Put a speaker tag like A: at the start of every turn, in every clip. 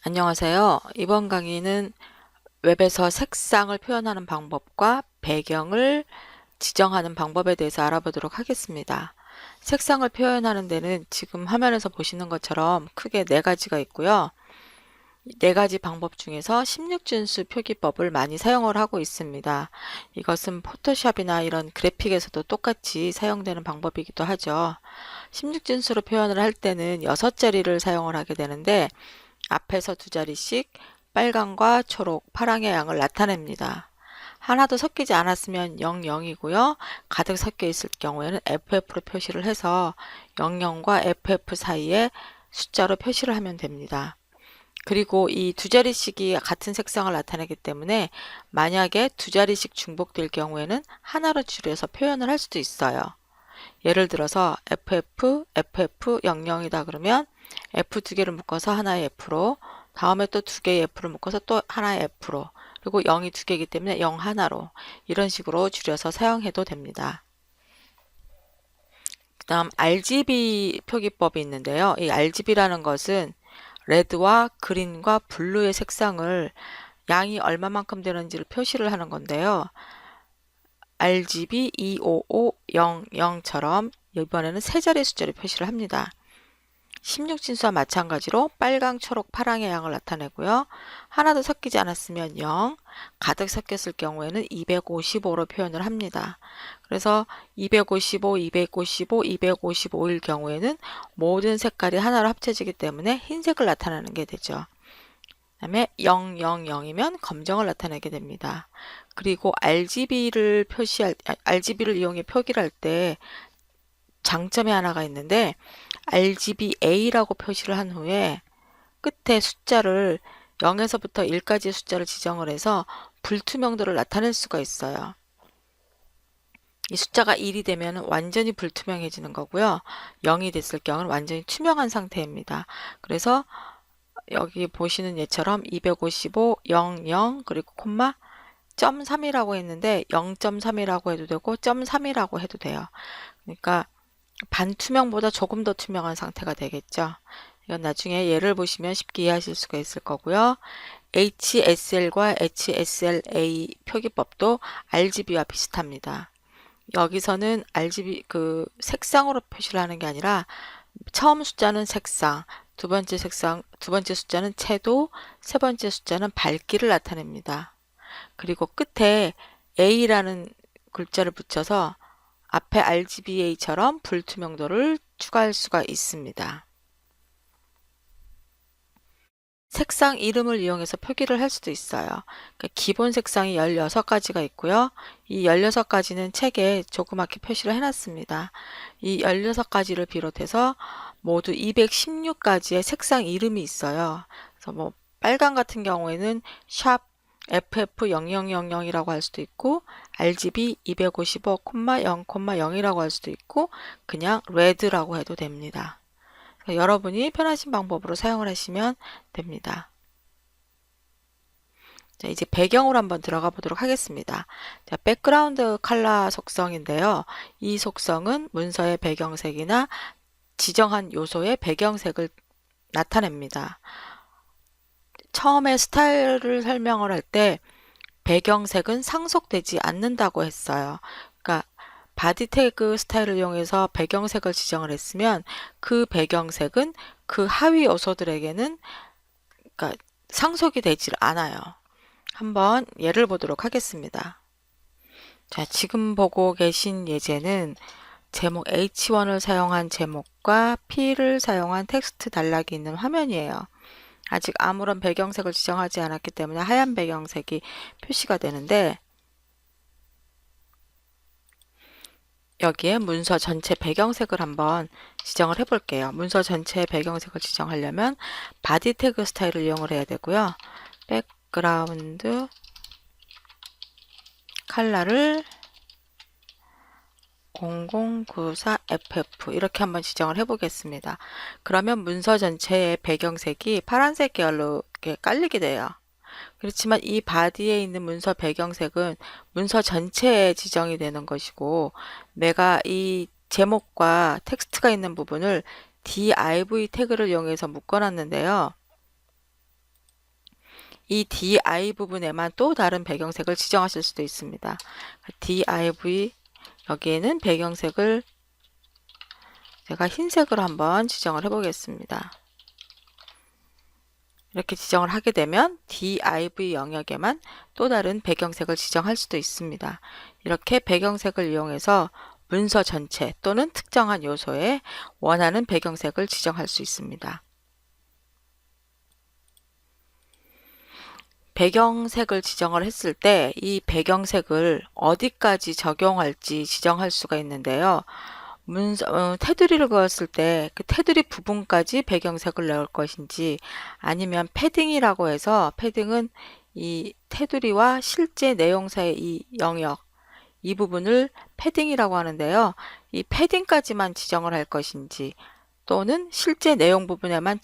A: 안녕하세요. 이번 강의는 웹에서 색상을 표현하는 방법과 배경을 지정하는 방법에 대해서 알아보도록 하겠습니다. 색상을 표현하는 데는 지금 화면에서 보시는 것처럼 크게 네 가지가 있고요. 네 가지 방법 중에서 16진수 표기법을 많이 사용을 하고 있습니다. 이것은 포토샵이나 이런 그래픽에서도 똑같이 사용되는 방법이기도 하죠. 16진수로 표현을 할 때는 6자리를 사용을 하게 되는데 앞에서 두 자리씩 빨강과 초록, 파랑의 양을 나타냅니다. 하나도 섞이지 않았으면 00이고요. 가득 섞여 있을 경우에는 FF로 표시를 해서 00과 FF 사이에 숫자로 표시를 하면 됩니다. 그리고 이 두 자리씩이 같은 색상을 나타내기 때문에 만약에 두 자리씩 중복될 경우에는 하나로 줄여서 표현을 할 수도 있어요. 예를 들어서 FF, FF 00이다 그러면 F 두 개를 묶어서 하나의 F로, 다음에 또 두 개의 F를 묶어서 또 하나의 F로, 그리고 0이 두 개이기 때문에 0 하나로, 이런 식으로 줄여서 사용해도 됩니다. 그 다음 RGB 표기법이 있는데요. 이 RGB라는 것은 레드와 그린과 블루의 색상을 양이 얼마만큼 되는지를 표시를 하는 건데요. RGB 25500처럼 이번에는 세 자리 숫자를 표시를 합니다. 16진수와 마찬가지로 빨강, 초록, 파랑의 양을 나타내고요. 하나도 섞이지 않았으면 0, 가득 섞였을 경우에는 255로 표현을 합니다. 그래서 255, 255, 255일 경우에는 모든 색깔이 하나로 합쳐지기 때문에 흰색을 나타내는 게 되죠. 그 다음에 000이면 검정을 나타내게 됩니다. 그리고 RGB를 이용해 표기를 할 때 장점이 하나가 있는데 RGBA라고 표시를 한 후에 끝에 숫자를 0에서부터 1까지의 숫자를 지정을 해서 불투명도를 나타낼 수가 있어요. 이 숫자가 1이 되면 완전히 불투명해지는 거고요. 0이 됐을 경우는 완전히 투명한 상태입니다. 그래서 여기 보시는 예처럼 255, 00, 그리고 콤마 0.3이라고 했는데 0.3이라고 해도 되고 0.3이라고 해도 돼요. 그러니까 반투명보다 조금 더 투명한 상태가 되겠죠. 이건 나중에 예를 보시면 쉽게 이해하실 수가 있을 거고요. HSL과 HSLA 표기법도 RGB와 비슷합니다. 여기서는 RGB 색상으로 표시를 하는 게 아니라 처음 숫자는 색상, 두 번째 숫자는 채도, 세 번째 숫자는 밝기를 나타냅니다. 그리고 끝에 A라는 글자를 붙여서 앞에 RGBA처럼 불투명도를 추가할 수가 있습니다. 색상 이름을 이용해서 표기를 할 수도 있어요. 그러니까 기본 색상이 16가지가 있고요. 이 16가지는 책에 조그맣게 표시를 해놨습니다. 이 16가지를 비롯해서 모두 216가지의 색상 이름이 있어요. 그래서 뭐 빨강 같은 경우에는 샵 FF0000이라고 할 수도 있고 RGB 255,0,0이라고 할 수도 있고 그냥 레드라고 해도 됩니다. 여러분이 편하신 방법으로 사용을 하시면 됩니다. 자, 이제 배경으로 한번 들어가 보도록 하겠습니다. 자, 백그라운드 컬러 속성인데요. 이 속성은 문서의 배경색이나 지정한 요소의 배경색을 나타냅니다. 처음에 스타일을 설명을 할 때 배경색은 상속되지 않는다고 했어요. 그러니까 바디 태그 스타일을 이용해서 배경색을 지정을 했으면 그 배경색은 그 하위 요소들에게는 그러니까 상속이 되질 않아요. 한번 예를 보도록 하겠습니다. 자, 지금 보고 계신 예제는 제목 H1을 사용한 제목과 P를 사용한 텍스트 단락이 있는 화면이에요. 아직 아무런 배경색을 지정하지 않았기 때문에 하얀 배경색이 표시가 되는데 여기에 문서 전체 배경색을 한번 지정을 해 볼게요. 문서 전체 배경색을 지정하려면 바디 태그 스타일을 이용을 해야 되고요. 백그라운드 컬러를 0094FF 이렇게 한번 지정을 해 보겠습니다. 그러면 문서 전체의 배경색이 파란색 계열로 이렇게 깔리게 돼요. 그렇지만 이 바디에 있는 문서 배경색은 문서 전체에 지정이 되는 것이고 내가 이 제목과 텍스트가 있는 부분을 div 태그를 이용해서 묶어 놨는데요. 이 DI 부분에만 또 다른 배경색을 지정하실 수도 있습니다. div 여기에는 배경색을 제가 흰색으로 한번 지정을 해 보겠습니다. 이렇게 지정을 하게 되면 div 영역에만 또 다른 배경색을 지정할 수도 있습니다. 이렇게 배경색을 이용해서 문서 전체 또는 특정한 요소에 원하는 배경색을 지정할 수 있습니다. 배경색을 지정을 했을 때 이 배경색을 어디까지 적용할지 지정할 수가 있는데요. 테두리를 그었을 때 그 테두리 부분까지 배경색을 넣을 것인지, 아니면 패딩이라고 해서, 패딩은 이 테두리와 실제 내용 사이의 이 영역, 이 부분을 패딩이라고 하는데요. 이 패딩까지만 지정을 할 것인지 또는 실제 내용 부분에만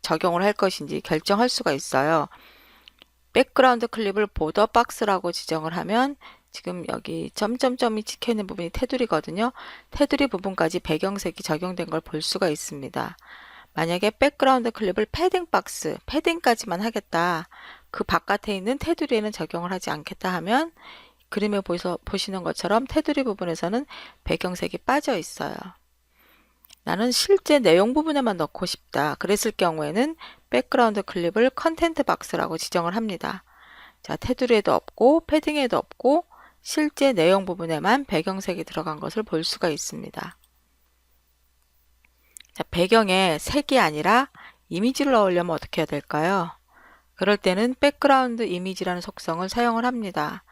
A: 적용을 할 것인지 결정할 수가 있어요. 백그라운드 클립을 보더 박스라고 지정을 하면 지금 여기 점점점이 찍혀 있는 부분이 테두리거든요. 테두리 부분까지 배경색이 적용된 걸 볼 수가 있습니다. 만약에 백그라운드 클립을 패딩 박스, 패딩까지만 하겠다, 그 바깥에 있는 테두리에는 적용을 하지 않겠다 하면 그림에 보시는 것처럼 테두리 부분에서는 배경색이 빠져 있어요. 나는 실제 내용 부분에만 넣고 싶다, 그랬을 경우에는 백그라운드 클립을 컨텐트 박스라고 지정을 합니다. 자, 테두리에도 없고 패딩에도 없고 실제 내용 부분에만 배경색이 들어간 것을 볼 수가 있습니다. 자, 배경에 색이 아니라 이미지를 넣으려면 어떻게 해야 될까요? 그럴 때는 백그라운드 이미지라는 속성을 사용을 합니다.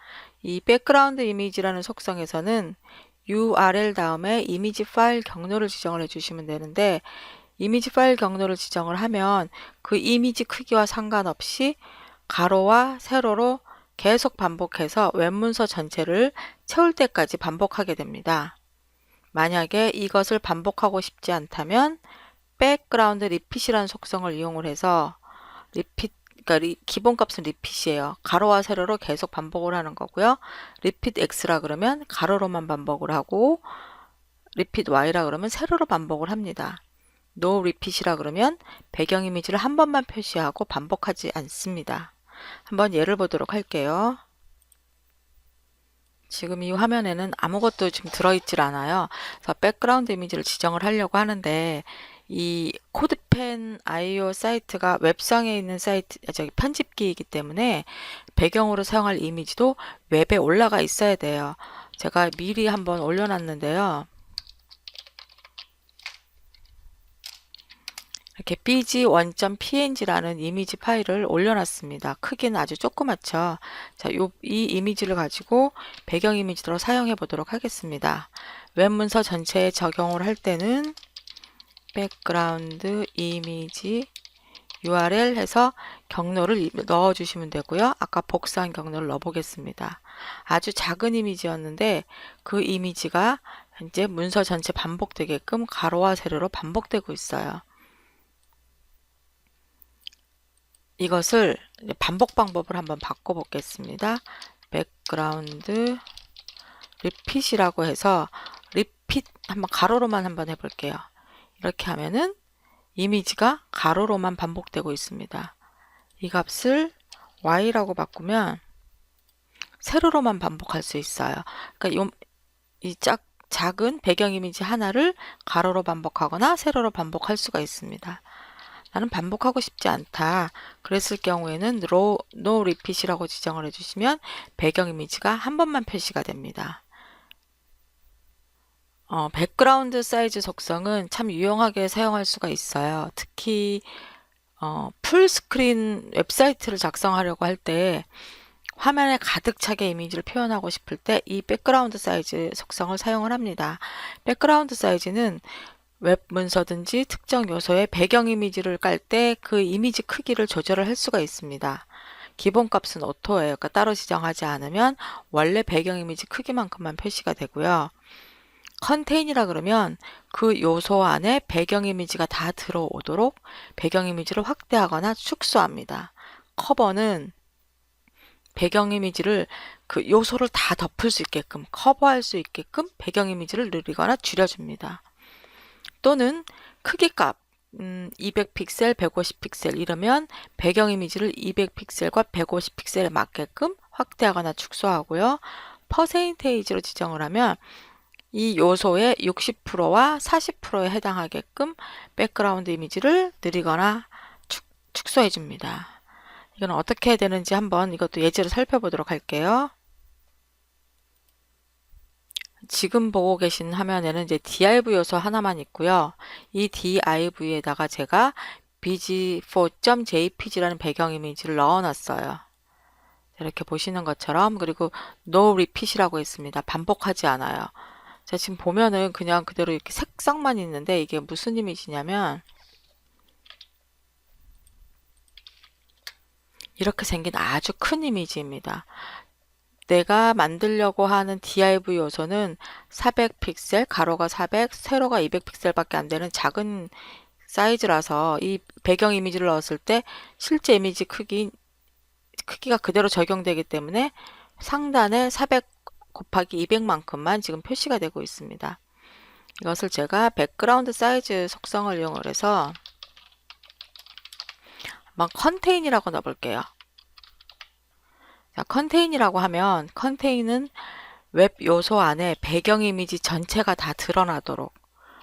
A: 이 백그라운드 이미지라는 속성에서는 URL 다음에 이미지 파일 경로를 지정을 해주시면 되는데, 이미지 파일 경로를 지정을 하면 그 이미지 크기와 상관없이 가로와 세로로 계속 반복해서 웹문서 전체를 채울 때까지 반복하게 됩니다. 만약에 이것을 반복하고 싶지 않다면 백그라운드 리핏이라는 속성을 이용을 해서 그러니까 기본값은 리핏이에요. 가로와 세로로 계속 반복을 하는 거고요. 리핏 X라 그러면 가로로만 반복을 하고, 리핏 Y라 그러면 세로로 반복을 합니다. No repeat이라 그러면 배경 이미지를 한 번만 표시하고 반복하지 않습니다. 한번 예를 보도록 할게요. 지금 이 화면에는 아무것도 지금 들어있질 않아요. 그래서 백그라운드 이미지를 지정을 하려고 하는데, 이 코드펜 IO 사이트가 웹상에 있는 사이트, 편집기이기 때문에 배경으로 사용할 이미지도 웹에 올라가 있어야 돼요. 제가 미리 한번 올려놨는데요. 이렇게 bg1.png라는 이미지 파일을 올려놨습니다. 크기는 아주 조그맣죠. 자, 이 이미지를 가지고 배경 이미지로 사용해 보도록 하겠습니다. 웹문서 전체에 적용을 할 때는 백그라운드 이미지 URL 해서 경로를 넣어 주시면 되고요. 아까 복사한 경로를 넣어 보겠습니다. 아주 작은 이미지였는데 그 이미지가 현재 문서 전체 반복되게끔 가로와 세로로 반복되고 있어요. 이것을 반복 방법을 한번 바꿔 보겠습니다. 백그라운드 리핏이라고 해서 리핏 한번 가로로만 한번 해볼게요. 이렇게 하면은 이미지가 가로로만 반복되고 있습니다. 이 값을 Y라고 바꾸면 세로로만 반복할 수 있어요. 그러니까 이 작은 배경 이미지 하나를 가로로 반복하거나 세로로 반복할 수가 있습니다. 나는 반복하고 싶지 않다, 그랬을 경우에는 No repeat이라고 지정을 해주시면 배경 이미지가 한 번만 표시가 됩니다. 백그라운드 사이즈 속성은 참 유용하게 사용할 수가 있어요. 특히 풀스크린 웹사이트를 작성하려고 할 때 화면에 가득 차게 이미지를 표현하고 싶을 때 이 백그라운드 사이즈 속성을 사용을 합니다. 백그라운드 사이즈는 웹 문서든지 특정 요소에 배경 이미지를 깔 때 그 이미지 크기를 조절을 할 수가 있습니다. 기본값은 오토예요. 그러니까 따로 지정하지 않으면 원래 배경 이미지 크기만큼만 표시가 되고요. 컨테인이라 그러면 그 요소 안에 배경 이미지가 다 들어오도록 배경 이미지를 확대하거나 축소합니다. 커버는 배경 이미지를 그 요소를 다 덮을 수 있게끔, 커버할 수 있게끔 배경 이미지를 늘리거나 줄여줍니다. 또는 크기값, 200픽셀, 150픽셀 이러면 배경 이미지를 200픽셀과 150픽셀에 맞게끔 확대하거나 축소하고요. 퍼센테이지로 지정을 하면 이 요소의 60%와 40%에 해당하게끔 백그라운드 이미지를 느리거나 축소해 줍니다. 이건 어떻게 해야 되는지 한번 이것도 예제로 살펴보도록 할게요. 지금 보고 계신 화면에는 이제 div 요소 하나만 있고요. 이 div에다가 제가 bg4.jpg라는 배경 이미지를 넣어놨어요. 이렇게 보시는 것처럼. 그리고 no repeat이라고 있습니다. 반복하지 않아요. 자, 지금 보면은 그냥 그대로 이렇게 색상만 있는데 이게 무슨 이미지냐면 이렇게 생긴 아주 큰 이미지입니다. 내가 만들려고 하는 div 요소는 400픽셀, 가로가 400, 세로가 200픽셀밖에 안 되는 작은 사이즈라서 이 배경 이미지를 넣었을 때 실제 이미지 크기가 그대로 적용되기 때문에 상단에 400 곱하기 200만큼만 지금 표시가 되고 있습니다. 이것을 제가 백그라운드 사이즈 속성을 이용을 해서 한번 컨테인이라고 넣어볼게요. 자, 컨테인이라고 하면 컨테인은 웹 요소 안에 배경 이미지 전체가 다 드러나도록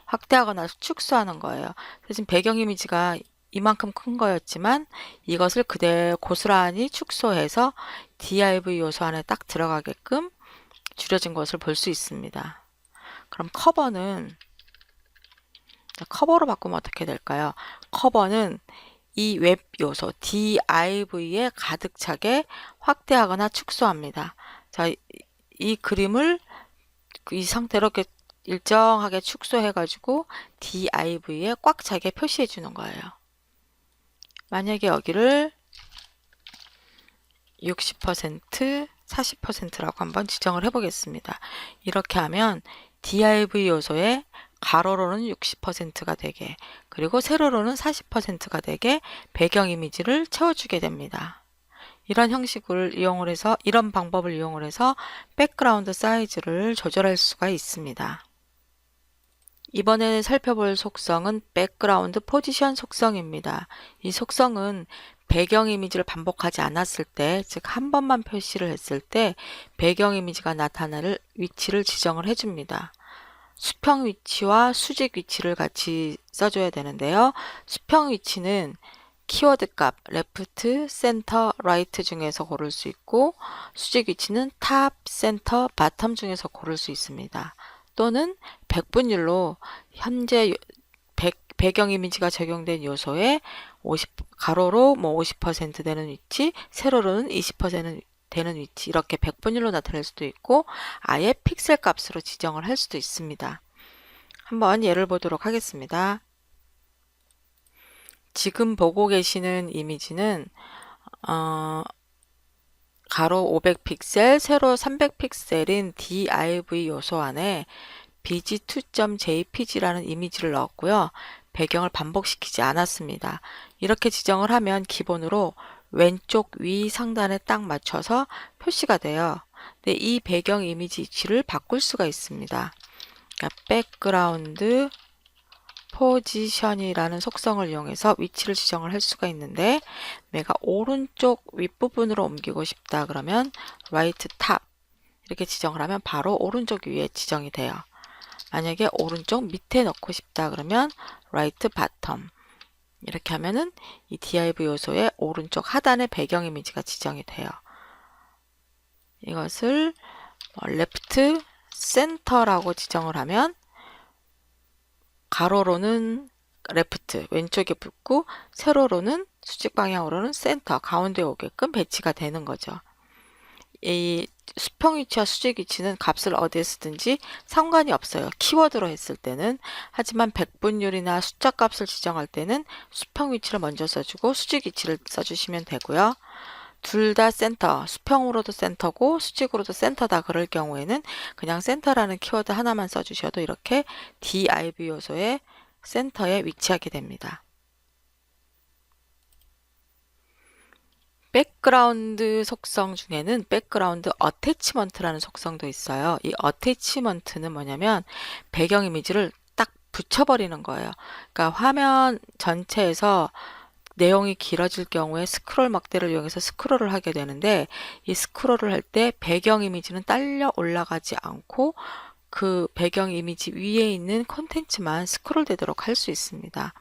A: 확대하거나 축소하는 거예요. 지금 배경 이미지가 이만큼 큰 거였지만 이것을 그대로 고스란히 축소해서 div 요소 안에 딱 들어가게끔 줄여진 것을 볼 수 있습니다. 그럼 커버는 커버로 바꾸면 어떻게 될까요? 커버는 이 웹 요소 div에 가득 차게 확대하거나 축소합니다. 자, 이 그림을 이 상태로 이렇게 일정하게 축소해 가지고 div에 꽉 차게 표시해 주는 거예요. 만약에 여기를 60%, 40%라고 한번 지정을 해 보겠습니다. 이렇게 하면 div 요소에 가로로는 60%가 되게, 그리고 세로로는 40%가 되게 배경 이미지를 채워주게 됩니다. 이런 형식을 이용을 해서, 이런 방법을 이용을 해서 백그라운드 사이즈를 조절할 수가 있습니다. 이번에 살펴볼 속성은 백그라운드 포지션 속성입니다. 이 속성은 배경 이미지를 반복하지 않았을 때, 즉 한 번만 표시를 했을 때 배경 이미지가 나타날 위치를 지정을 해줍니다. 수평 위치와 수직 위치를 같이 써줘야 되는데요. 수평 위치는 키워드 값 left, center, right 중에서 고를 수 있고, 수직 위치는 top, center, bottom 중에서 고를 수 있습니다. 또는 백분율로 현재 배경 이미지가 적용된 요소에 50, 가로로 50% 되는 위치, 세로로는 20% 되는 위치, 이렇게 백분율로 나타낼 수도 있고 아예 픽셀 값으로 지정을 할 수도 있습니다. 한번 예를 보도록 하겠습니다. 지금 보고 계시는 이미지는 가로 500픽셀, 세로 300픽셀인 div 요소 안에 bg2.jpg라는 이미지를 넣었고요. 배경을 반복시키지 않았습니다. 이렇게 지정을 하면 기본으로 왼쪽 위 상단에 딱 맞춰서 표시가 돼요. 근데 이 배경 이미지 위치를 바꿀 수가 있습니다. 그러니까 백그라운드 포지션이라는 속성을 이용해서 위치를 지정을 할 수가 있는데, 내가 오른쪽 윗부분으로 옮기고 싶다 그러면 right top 이렇게 지정을 하면 바로 오른쪽 위에 지정이 돼요. 만약에 오른쪽 밑에 넣고 싶다 그러면 right bottom 이렇게 하면은 이 div 요소의 오른쪽 하단에 배경 이미지가 지정이 돼요. 이것을 left center라고 지정을 하면 가로로는 레프트, 왼쪽에 붙고 세로로는 수직 방향으로는 센터, 가운데 오게끔 배치가 되는 거죠. 이 수평 위치와 수직 위치는 값을 어디에 쓰든지 상관이 없어요. 키워드로 했을 때는. 하지만 백분율이나 숫자 값을 지정할 때는 수평 위치를 먼저 써주고 수직 위치를 써주시면 되고요. 둘 다 센터, 수평으로도 센터고 수직으로도 센터다 그럴 경우에는 그냥 센터라는 키워드 하나만 써주셔도 이렇게 div 요소의 센터에 위치하게 됩니다. 백그라운드 속성 중에는 백그라운드 어태치먼트라는 속성도 있어요. 이 어태치먼트는 뭐냐면 배경 이미지를 딱 붙여버리는 거예요. 그러니까 화면 전체에서 내용이 길어질 경우에 스크롤 막대를 이용해서 스크롤을 하게 되는데, 이 스크롤을 할 때 배경 이미지는 딸려 올라가지 않고 그 배경 이미지 위에 있는 콘텐츠만 스크롤 되도록 할 수 있습니다.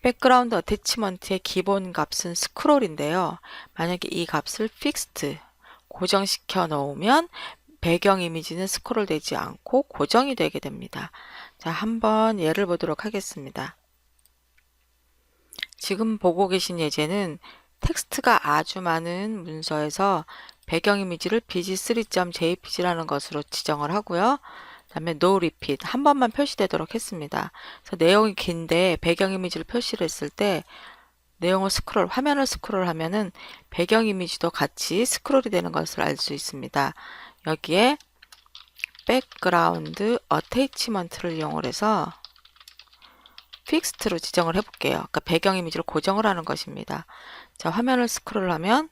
A: 백그라운드 어태치먼트의 기본 값은 스크롤인데요. 만약에 이 값을 픽스트, 고정시켜 놓으면 배경 이미지는 스크롤 되지 않고 고정이 되게 됩니다. 자, 한번 예를 보도록 하겠습니다. 지금 보고 계신 예제는 텍스트가 아주 많은 문서에서 배경 이미지를 bg3.jpg라는 것으로 지정을 하고요. 그다음에 no repeat 한 번만 표시되도록 했습니다. 그래서 내용이 긴데 배경 이미지를 표시를 했을 때 내용을 화면을 스크롤하면은 배경 이미지도 같이 스크롤이 되는 것을 알 수 있습니다. 여기에 백그라운드 어태치먼트를 이용해서 픽스트로 지정을 해볼게요. 그러니까 배경 이미지를 고정을 하는 것입니다. 자, 화면을 스크롤하면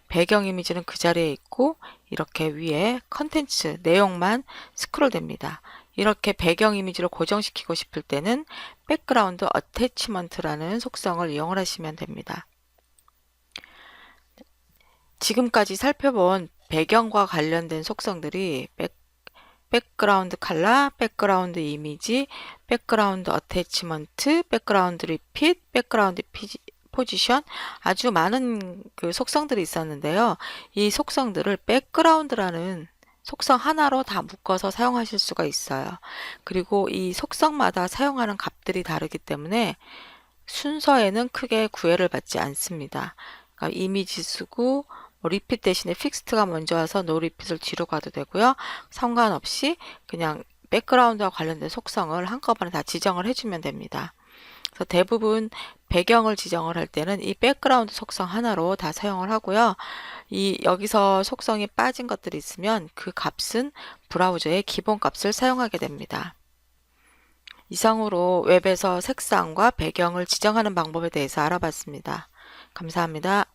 A: 배경 이미지는 그 자리에 있고 이렇게 위에 컨텐츠 내용만 스크롤 됩니다. 이렇게 배경 이미지를 고정시키고 싶을 때는 백그라운드 어태치먼트라는 속성을 이용을 하시면 됩니다. 지금까지 살펴본 배경과 관련된 속성들이 백그라운드 컬러, 백그라운드 이미지, 백그라운드 어태치먼트, 백그라운드 리핏, 백그라운드 포지션, 아주 많은 그 속성들이 있었는데요. 이 속성들을 백그라운드라는 속성 하나로 다 묶어서 사용하실 수가 있어요. 그리고 이 속성마다 사용하는 값들이 다르기 때문에 순서에는 크게 구애를 받지 않습니다. 그러니까 이미지 쓰고 리핏 대신에 픽스트가 먼저 와서 노 리핏을 뒤로 가도 되고요. 상관없이 그냥 백그라운드와 관련된 속성을 한꺼번에 다 지정을 해주면 됩니다. 그래서 대부분 배경을 지정을 할 때는 이 백그라운드 속성 하나로 다 사용을 하고요. 여기서 속성이 빠진 것들이 있으면 그 값은 브라우저의 기본 값을 사용하게 됩니다. 이상으로 웹에서 색상과 배경을 지정하는 방법에 대해서 알아봤습니다. 감사합니다.